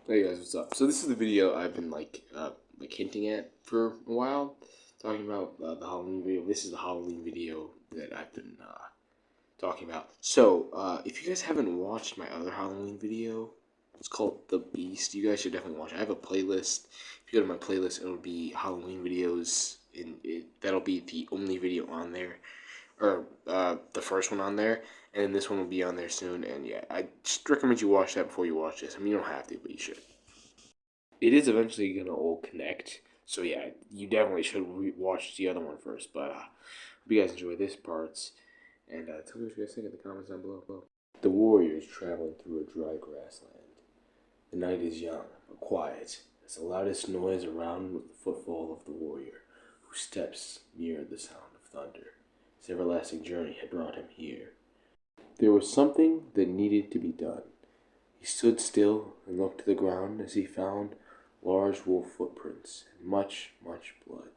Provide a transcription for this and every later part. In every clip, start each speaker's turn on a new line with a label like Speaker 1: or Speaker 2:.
Speaker 1: Hey guys, what's up? So this is the video I've been hinting at for a while, talking about the Halloween video. This is the Halloween video that I've been talking about. So if you guys haven't watched my other Halloween video, it's called The Beast. You guys should definitely watch it. I have a playlist. If you go to my playlist, it'll be Halloween videos. That'll be the only video on there, or the first one on there, and then this one will be on there soon. And yeah, I just recommend you watch that before you watch this. I mean, you don't have to, but you should. It is eventually gonna all connect. So yeah, you definitely should watch the other one first. But hope you guys enjoy this part, and tell me what you guys think in the comments down below. The warrior is traveling through a dry grassland. The night is young but quiet, as the loudest noise around was the footfall of the warrior, whose steps mirrored the sound of thunder. His everlasting journey had brought him here. There was something that needed to be done. He stood still and looked to the ground as he found large wolf footprints and much, much blood.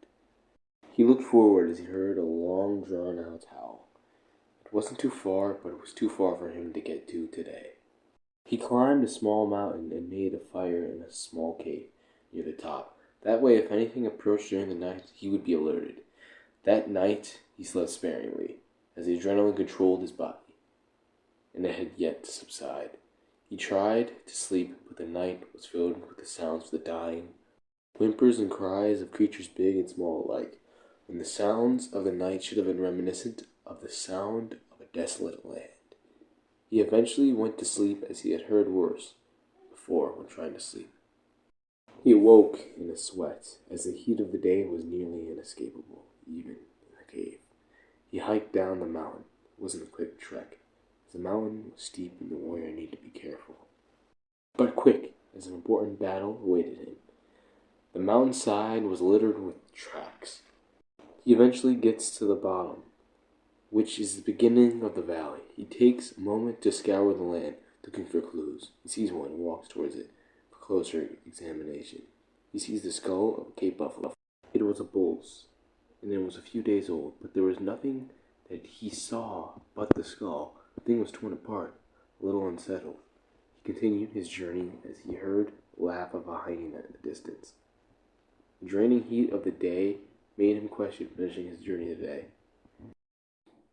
Speaker 1: He looked forward as he heard a long drawn-out howl. It wasn't too far, but it was too far for him to get to today. He climbed a small mountain and made a fire in a small cave near the top. That way, if anything approached during the night, he would be alerted. That night, he slept sparingly, as the adrenaline controlled his body, and it had yet to subside. He tried to sleep, but the night was filled with the sounds of the dying, whimpers and cries of creatures big and small alike, when the sounds of the night should have been reminiscent of the sound of a desolate land. He eventually went to sleep as he had heard worse before when trying to sleep. He awoke in a sweat, as the heat of the day was nearly inescapable, even in the cave. He hiked down the mountain. It wasn't a quick trek, as the mountain was steep and the warrior needed to be careful. But quick, as an important battle awaited him. The mountainside was littered with tracks. He eventually gets to the bottom, which is the beginning of the valley. He takes a moment to scour the land, looking for clues. He sees one and walks towards it for closer examination. He sees the skull of a Cape buffalo. It was a bull's, and it was a few days old, but there was nothing that he saw but the skull. The thing was torn apart, a little unsettled. He continued his journey as he heard the laugh of a hyena in the distance. The draining heat of the day made him question finishing his journey today.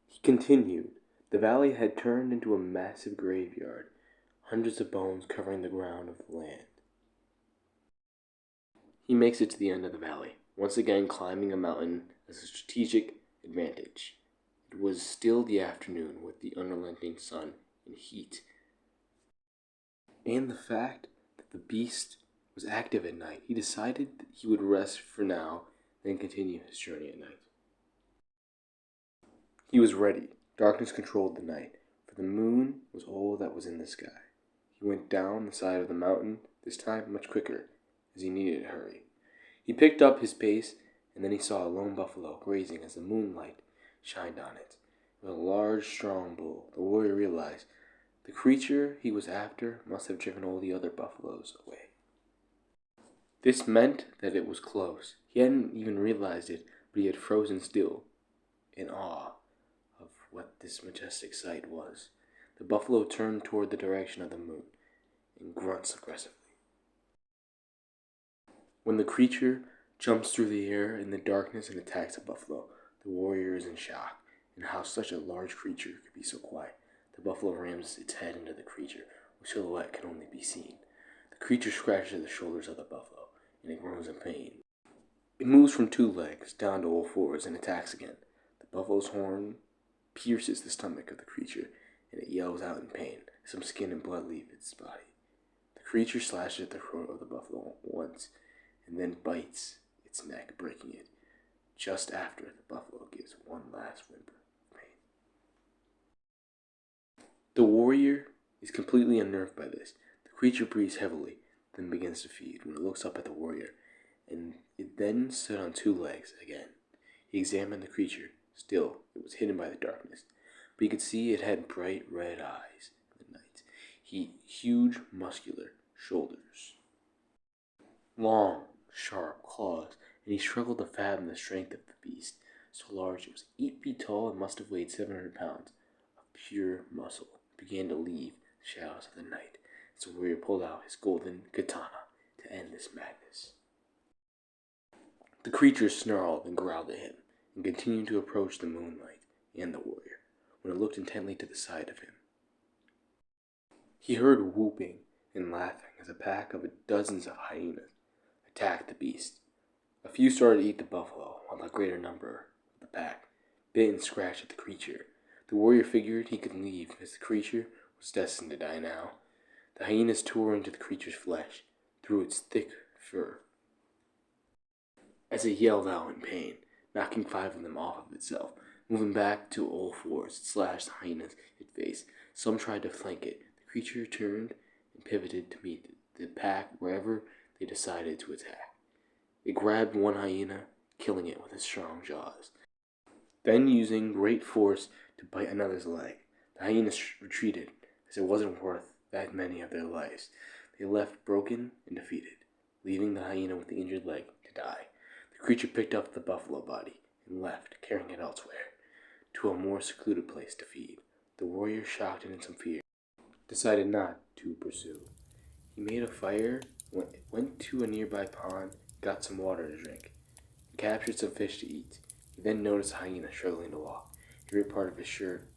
Speaker 1: He continued. The valley had turned into a massive graveyard, hundreds of bones covering the ground of the land. He makes it to the end of the valley, once again climbing a mountain as a strategic advantage. It was still the afternoon with the unrelenting sun and heat, and the fact that the beast was active at night. He decided that he would rest for now, then continue his journey at night. He was ready. Darkness controlled the night, for the moon was all that was in the sky. He went down the side of the mountain, this time much quicker, as he needed to hurry. He picked up his pace, and then he saw a lone buffalo grazing as the moonlight shined on it. It was a large, strong bull. The warrior realized the creature he was after must have driven all the other buffaloes away. This meant that it was close. He hadn't even realized it, but he had frozen still, in awe of what this majestic sight was. The buffalo turned toward the direction of the moon and grunts aggressively. When the creature jumps through the air in the darkness and attacks a buffalo, the warrior is in shock, and how such a large creature could be so quiet. The buffalo rams its head into the creature, whose silhouette could only be seen. The creature scratches at the shoulders of the buffalo, and it groans in pain. It moves from 2 legs down to all 4s and attacks again. The buffalo's horn pierces the stomach of the creature, and it yells out in pain. Some skin and blood leave its body. The creature slashes at the throat of the buffalo once, and then bites its neck, breaking it, just after the buffalo gives one last whimper of pain. The warrior is completely unnerved by this. The creature breathes heavily, then begins to feed when it looks up at the warrior, and it then stood on 2 legs again. He examined the creature. Still, it was hidden by the darkness, but he could see it had bright red eyes in the night. Huge, muscular shoulders, long, sharp claws, and he struggled to fathom the strength of the beast. So large, it was 8 feet tall and must have weighed 700 pounds of pure muscle. It began to leave the shadows of the night as the warrior pulled out his golden katana to end this madness. The creature snarled and growled at him, and continued to approach the moonlight and the warrior, when it looked intently to the side of him. He heard whooping and laughing as a pack of dozens of hyenas attacked the beast. A few started to eat the buffalo, while the greater number of the pack bit and scratched at the creature. The warrior figured he could leave, as the creature was destined to die now. The hyenas tore into the creature's flesh, through its thick fur, as it yelled out in pain, knocking 5 of them off of itself. Moving back to all fours, it slashed the hyenas in the face. Some tried to flank it. The creature turned and pivoted to meet the pack wherever they decided to attack. It grabbed one hyena, killing it with its strong jaws. Then, using great force to bite another's leg, the hyenas retreated, as it wasn't worth that many of their lives. They left broken and defeated, leaving the hyena with the injured leg to die. The creature picked up the buffalo body and left, carrying it elsewhere, to a more secluded place to feed. The warrior, shocked and in some fear, decided not to pursue. He made a fire, went to a nearby pond, got some water to drink, and captured some fish to eat. He then noticed a hyena struggling to walk. He ripped part of his shirt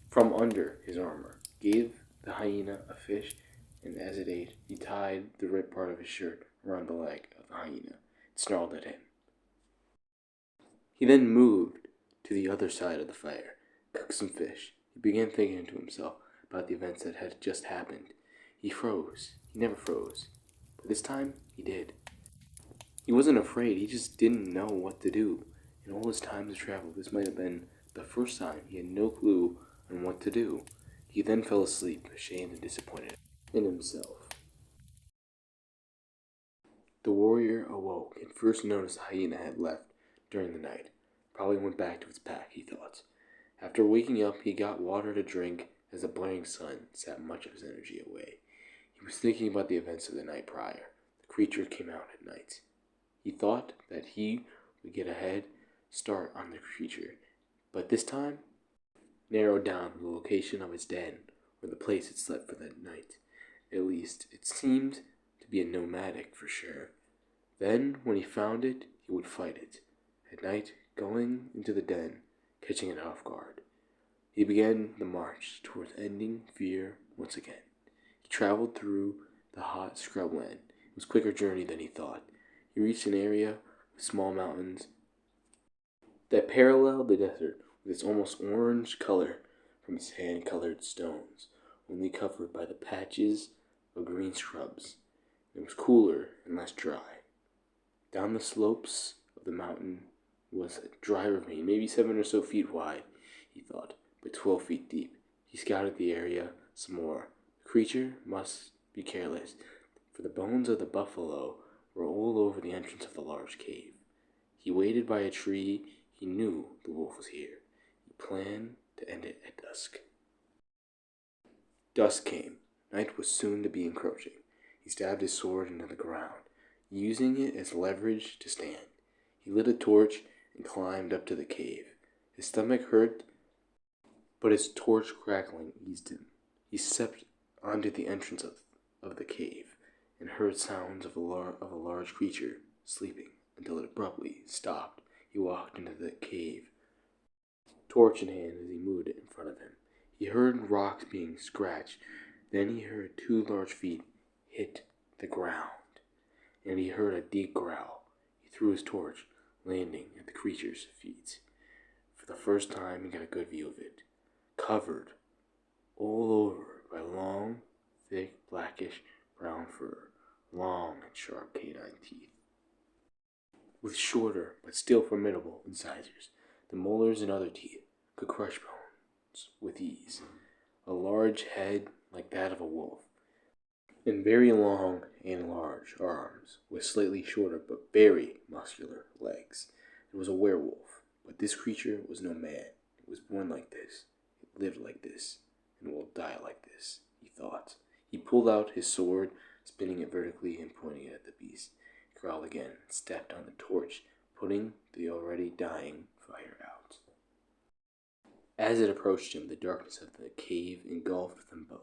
Speaker 1: from under his armor, gave the hyena a fish, and as it ate, he tied the ripped part of his shirt around the leg of the hyena and snarled at him. He then moved to the other side of the fire, cooked some fish. He began thinking to himself about the events that had just happened. He froze. He never froze. But this time, he did. He wasn't afraid, he just didn't know what to do. In all his time to travel, this might have been the first time he had no clue on what to do. He then fell asleep, ashamed and disappointed in himself. The warrior awoke and first noticed the hyena had left during the night. Probably went back to its pack, he thought. After waking up, he got water to drink as the blaring sun sapped much of his energy away. He was thinking about the events of the night prior. The creature came out at night. He thought that he would get a head start on the creature, but this time narrowed down the location of its den, or the place it slept for that night. At least, it seemed to be a nomadic for sure. Then, when he found it, he would fight it. At night, going into the den, catching it off guard. He began the march towards ending fear once again. He traveled through the hot scrubland. It was a quicker journey than he thought. He reached an area with small mountains that paralleled the desert with its almost orange color from its sand-colored stones, only covered by the patches of green shrubs. It was cooler and less dry. Down the slopes of the mountain was a dry ravine, maybe 7 or so feet wide, he thought, but 12 feet deep. He scouted the area some more. The creature must be careless, for the bones of the buffalo were all over the entrance of the large cave. He waited by a tree. He knew the wolf was here. He planned to end it at dusk. Dusk came. Night was soon to be encroaching. He stabbed his sword into the ground, using it as leverage to stand. He lit a torch and climbed up to the cave. His stomach hurt, but his torch crackling eased him. He stepped onto the entrance of the cave and heard sounds of a large creature sleeping until it abruptly stopped. He walked into the cave, torch in hand, as he moved it in front of him. He heard rocks being scratched. Then he heard 2 large feet hit the ground, and he heard a deep growl. He threw his torch, landing at the creature's feet. For the first time, he got a good view of it, covered all over by long, thick, blackish brown fur, long and sharp canine teeth, with shorter but still formidable incisors. The molars and other teeth could crush bones with ease. A large head like that of a wolf, and very long and large arms, with slightly shorter but very muscular legs. It was a werewolf, but this creature was no man. It was born like this, it lived like this, and will die like this, he thought. He pulled out his sword, spinning it vertically and pointing it at the beast. He growled again and stepped on the torch, putting the already dying fire out. As it approached him, the darkness of the cave engulfed them both.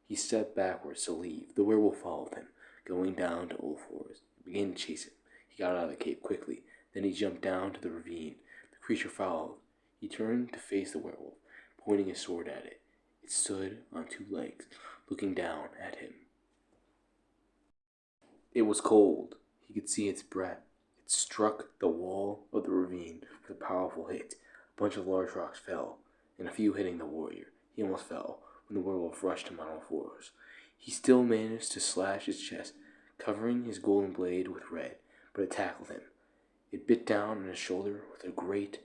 Speaker 1: He stepped backwards to leave. The werewolf followed him, going down to all fours. He began to chase him. He got out of the cave quickly. Then he jumped down to the ravine. The creature followed. He turned to face the werewolf, pointing his sword at it. It stood on two legs, looking down at him. It was cold. He could see its breath. It struck the wall of the ravine with a powerful hit. A bunch of large rocks fell, and a few hitting the warrior. He almost fell when the werewolf rushed him on all fours. He still managed to slash his chest, covering his golden blade with red, but it tackled him. It bit down on his shoulder with a great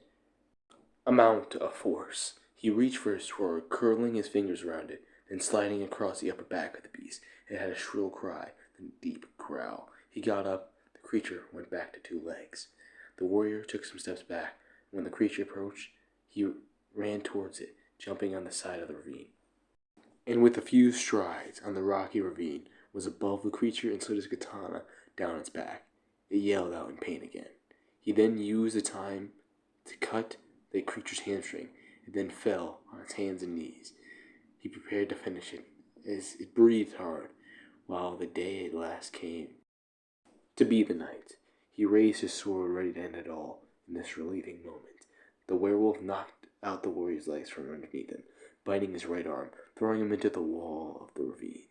Speaker 1: amount of force. He reached for his sword, curling his fingers around it, then sliding across the upper back of the beast. It had a shrill cry, then a deep growl. He got up. The creature went back to two legs. The warrior took some steps back. When the creature approached, he ran towards it, jumping on the side of the ravine. And with a few strides on the rocky ravine, was above the creature and slid his katana down its back. It yelled out in pain again. He then used the time to cut the creature's hamstring. It then fell on its hands and knees. He prepared to finish it, as it breathed hard, while the day at last came to be the night. He raised his sword, ready to end it all in this relieving moment. The werewolf knocked out the warrior's legs from underneath him, biting his right arm, throwing him into the wall of the ravine.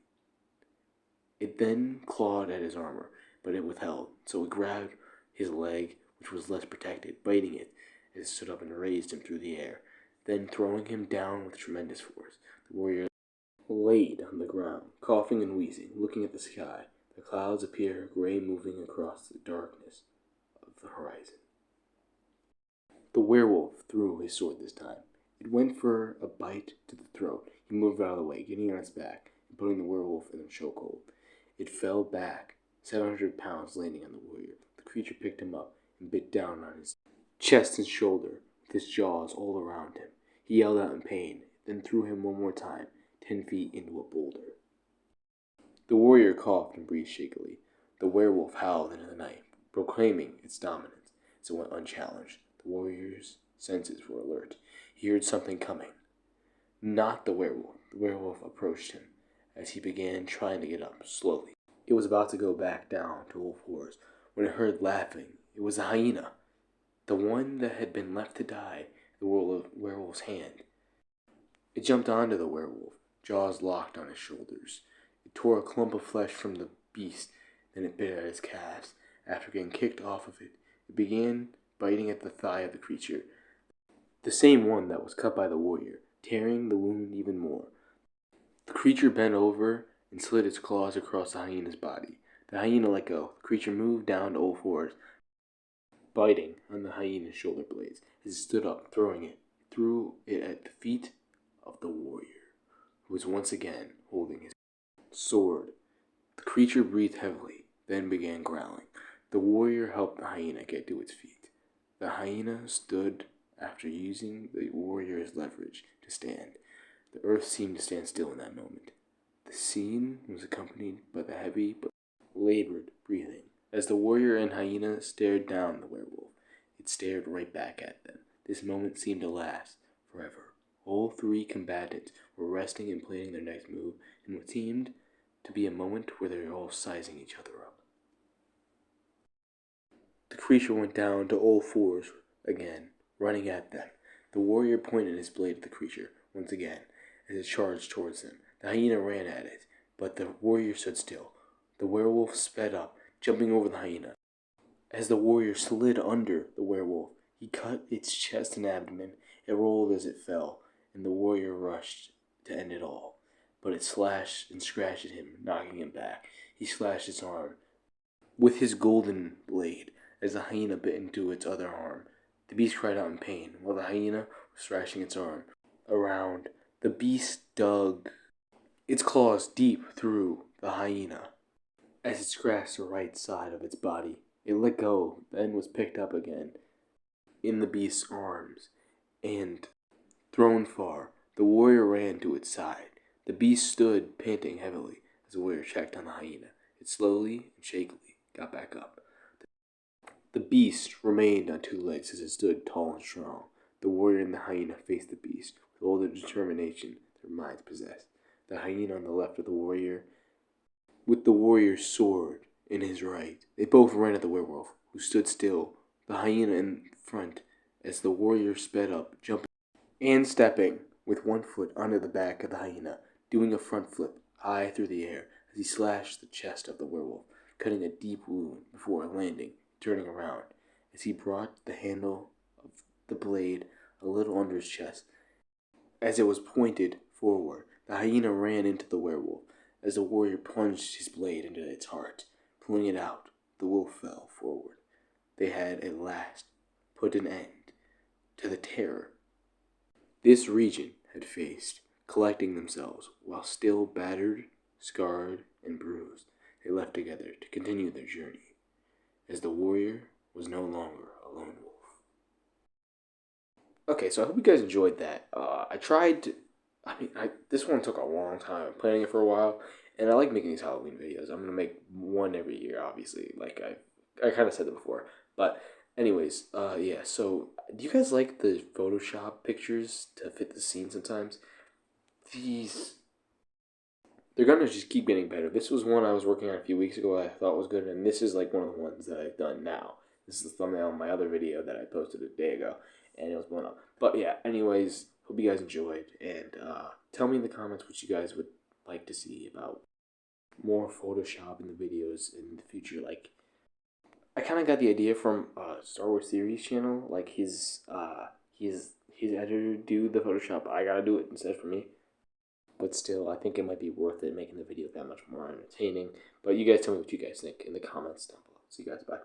Speaker 1: It then clawed at his armor, but it withheld, so it grabbed his leg, which was less protected, biting it as it stood up and raised him through the air. Then, throwing him down with tremendous force, the warrior laid on the ground, coughing and wheezing, looking at the sky. The clouds appeared gray, moving across the darkness of the horizon. The werewolf threw his sword this time. It went for a bite to the throat. He moved out of the way, getting on its back and putting the werewolf in a chokehold. It fell back, 700 pounds landing on the warrior. The creature picked him up and bit down on his chest and shoulder, with his jaws all around him. He yelled out in pain, then threw him one more time, 10 feet into a boulder. The warrior coughed and breathed shakily. The werewolf howled into the night, proclaiming its dominance as it went unchallenged. The warrior's senses were alert. He heard something coming. Not the werewolf. The werewolf approached him as he began trying to get up slowly. It was about to go back down to all fours when it heard laughing. It was a hyena, the one that had been left to die in the werewolf's hand. It jumped onto the werewolf, jaws locked on his shoulders. It tore a clump of flesh from the beast, then it bit at his calves. After getting kicked off of it, it began biting at the thigh of the creature, the same one that was cut by the warrior, tearing the wound even more. The creature bent over and slid its claws across the hyena's body. The hyena let go. The creature moved down to all fours, biting on the hyena's shoulder blades. As it stood up, threw it at the feet of the warrior, who was once again holding his sword. The creature breathed heavily, then began growling. The warrior helped the hyena get to its feet. The hyena stood after using the warrior's leverage to stand. The earth seemed to stand still in that moment. The scene was accompanied by the heavy but labored breathing. As the warrior and hyena stared down the werewolf, it stared right back at them. This moment seemed to last forever. All three combatants were resting and planning their next move in what seemed to be a moment where they were all sizing each other up. The creature went down to all fours again, running at them. The warrior pointed his blade at the creature once again as it charged towards them. The hyena ran at it, but the warrior stood still. The werewolf sped up, jumping over the hyena. As the warrior slid under the werewolf, he cut its chest and abdomen. It rolled as it fell, and the warrior rushed to end it all. But it slashed and scratched at him, knocking him back. He slashed its arm with his golden blade as the hyena bit into its other arm. The beast cried out in pain, while the hyena was thrashing its arm around. The beast dug its claws deep through the hyena as it scratched the right side of its body. It let go, then was picked up again in the beast's arms and thrown far. The warrior ran to its side. The beast stood, panting heavily, as the warrior checked on the hyena. It slowly and shakily got back up. The beast remained on two legs as it stood tall and strong. The warrior and the hyena faced the beast with all the determination their minds possessed. the hyena on the left of the warrior, with the warrior's sword in his right. They both ran at the werewolf, who stood still, the hyena in front, as the warrior sped up, jumping and stepping with one foot onto the back of the hyena, doing a front flip high through the air as he slashed the chest of the werewolf, cutting a deep wound before landing, turning around, as he brought the handle of the blade a little under his chest. As it was pointed forward, the hyena ran into the werewolf. As the warrior plunged his blade into its heart, pulling it out, the wolf fell forward. They had at last put an end to the terror this region had faced. Collecting themselves, while still battered, scarred, and bruised, they left together to continue their journey, as the warrior was no longer a lone wolf. Okay, so I hope you guys enjoyed that. This one took a long time. I'm planning it for a while, and I like making these Halloween videos. I'm gonna make one every year, obviously. Like I kind of said that before, but anyways, yeah. So, do you guys like the Photoshop pictures to fit the scene sometimes? These they're gonna just keep getting better. This was one I was working on a few weeks ago I thought was good, and this is like one of the ones that I've done now. This is the thumbnail of my other video that I posted a day ago, and it was blown up. But yeah, anyways, hope you guys enjoyed, and tell me in the comments what you guys would like to see about more Photoshop in the videos in the future. Like, I kind of got the idea from Star Wars Theories channel. Like his editor do the Photoshop. I gotta do it instead for me. But still, I think it might be worth it making the video that much more entertaining. But you guys tell me what you guys think in the comments down below. See you guys, bye.